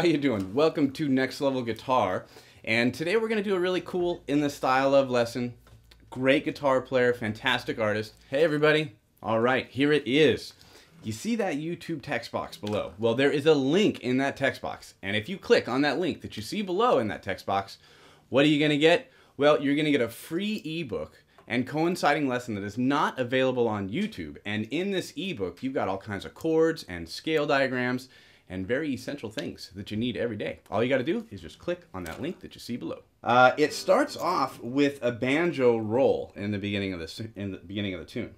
how you doing? Welcome to Next Level Guitar, and today we're going to do a really cool in the style of lesson. Great guitar player, fantastic artist. Hey everybody. Alright, here it is. You see that YouTube text box below? Well, there is a link in that text box, and if you click on that link that you see below in that text box, what are you going to get? Well, you're going to get a free ebook and coinciding lesson that is not available on YouTube. And in this ebook, you've got all kinds of chords and scale diagrams and very essential things that you need every day. All you got to do is just click on that link that you see below. It starts off with a banjo roll in the beginning of the tune.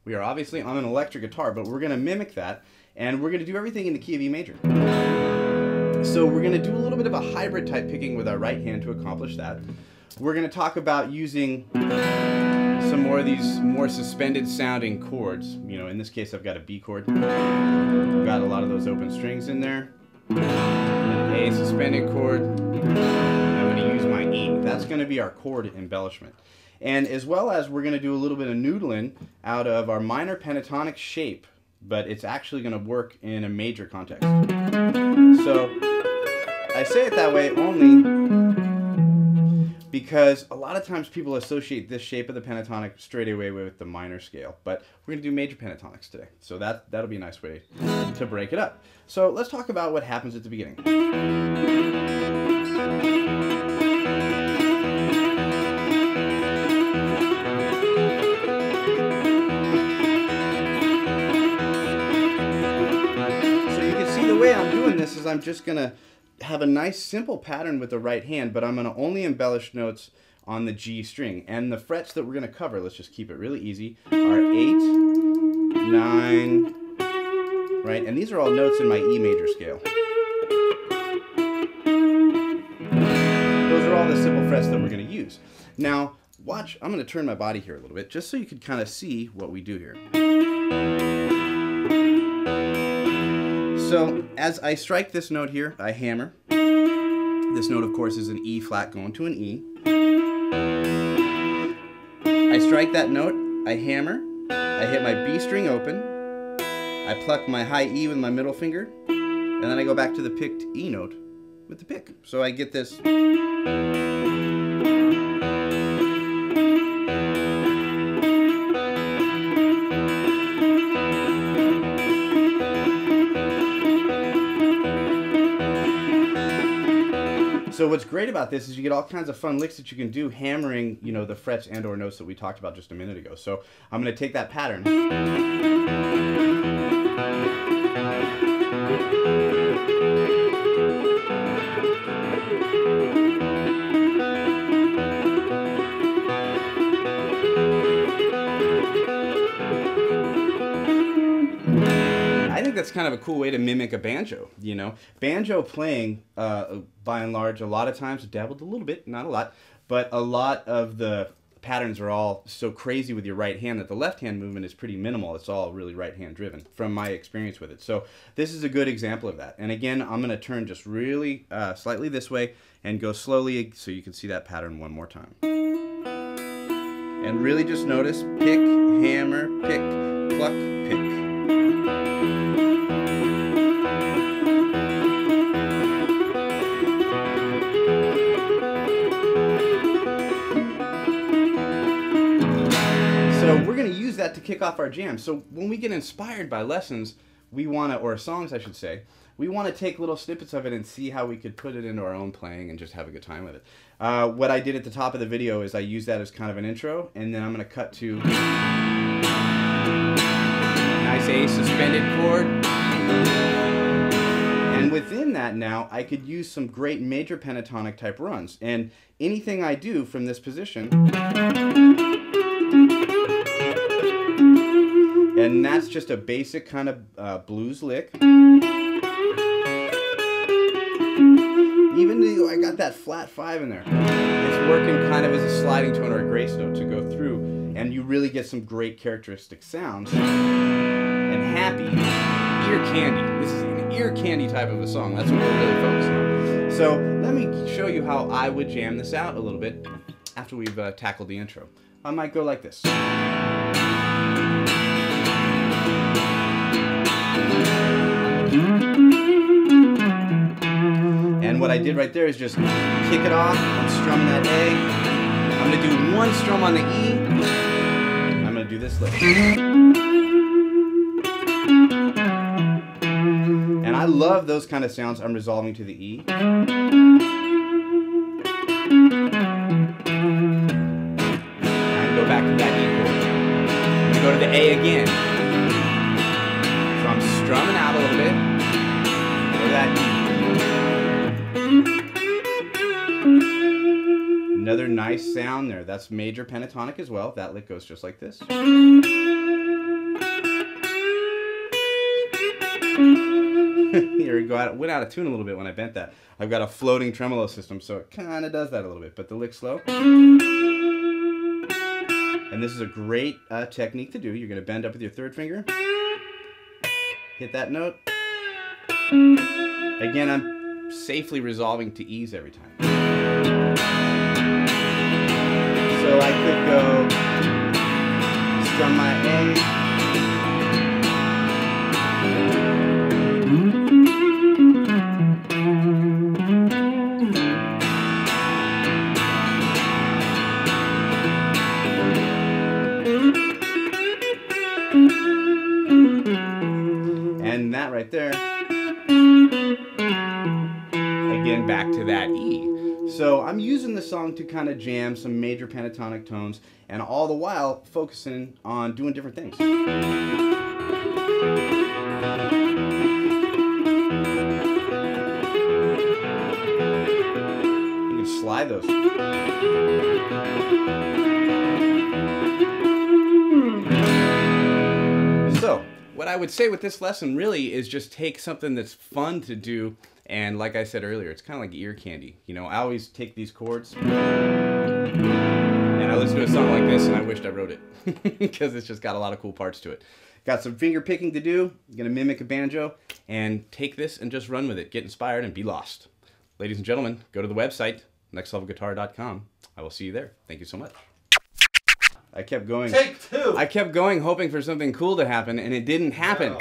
We are obviously on an electric guitar, but we're going to mimic that, and we're going to do everything in the key of E major. So we're going to do a little bit of a hybrid type picking with our right hand to accomplish that. We're going to talk about using some more of these more suspended sounding chords. You know, in this case I've got a B chord. I've got a lot of those open strings in there. A suspended chord. I'm going to use my E. That's going to be our chord embellishment. And as well as we're going to do a little bit of noodling out of our minor pentatonic shape, but it's actually going to work in a major context. So I say it that way only because a lot of times people associate this shape of the pentatonic straight away with the minor scale, but we're going to do major pentatonics today, so that'll be a nice way to break it up. So let's talk about what happens at the beginning. So you can see the way I'm doing this is I'm just going to have a nice simple pattern with the right hand, but I'm going to only embellish notes on the G string. And the frets that we're going to cover, let's just keep it really easy, are 8, 9, right? And these are all notes in my E major scale. Those are all the simple frets that we're going to use. Now, watch, I'm going to turn my body here a little bit, just so you can kind of see what we do here. So, as I strike this note here, I hammer. This note, of course, is an E flat going to an E. I strike that note, I hammer, I hit my B string open, I pluck my high E with my middle finger, and then I go back to the picked E note with the pick. So I get this. So what's great about this is you get all kinds of fun licks that you can do hammering, you know, the frets and or notes that we talked about just a minute ago. So I'm going to take that pattern. That's kind of a cool way to mimic a banjo, you know. Banjo playing, by and large, a lot of times, dabbled a little bit, not a lot, but a lot of the patterns are all so crazy with your right hand that the left hand movement is pretty minimal. It's all really right hand driven from my experience with it. So this is a good example of that. And again, I'm going to turn just really slightly this way and go slowly so you can see that pattern one more time. And really just notice pick, hammer, pick, pluck, pick. So we're going to use that to kick off our jam. So when we get inspired by lessons, we want to, or songs I should say, we want to take little snippets of it and see how we could put it into our own playing and just have a good time with it. What I did at the top of the video is I used that as kind of an intro, and then I'm going to cut to nice A suspended chord. And within that now, I could use some great major pentatonic type runs. And anything I do from this position, and that's just a basic kind of blues lick. Even though I got that flat 5 in there, it's working kind of as a sliding tone or a grace note to go through, and you really get some great characteristic sounds and happy ear candy. This is an ear candy type of a song. That's what we're really focusing on. So let me show you how I would jam this out a little bit after we've tackled the intro. I might go like this. what I did right there is just kick it off. I'm strumming that A. I'm going to do one strum on the E. I'm going to do this lick. And I love those kind of sounds. I'm resolving to the E. And go back to that E chord. I'm going to go to the A again. So I'm strumming out a little bit. Go to that E. Another nice sound there. That's major pentatonic as well. That lick goes just like this. Here we go. Went out of tune a little bit when I bent that. I've got a floating tremolo system, so it kind of does that a little bit. But the lick's slow. And this is a great technique to do. You're going to bend up with your third finger. Hit that note. Again, I'm safely resolving to E's every time. So I could go strum my A. And that right there, again back to that E. So I'm using the song to kind of jam some major pentatonic tones, and all the while focusing on doing different things. You can slide those. So what I would say with this lesson really is just take something that's fun to do, and like I said earlier, it's kind of like ear candy. You know, I always take these chords and I listen to a song like this and I wished I wrote it because it's just got a lot of cool parts to it. Got some finger picking to do. I'm gonna mimic a banjo and take this and just run with it. Get inspired and be lost. Ladies and gentlemen, go to the website, nextlevelguitar.com. I will see you there. Thank you so much. I kept going. Take two. I kept going hoping for something cool to happen, and it didn't happen. No.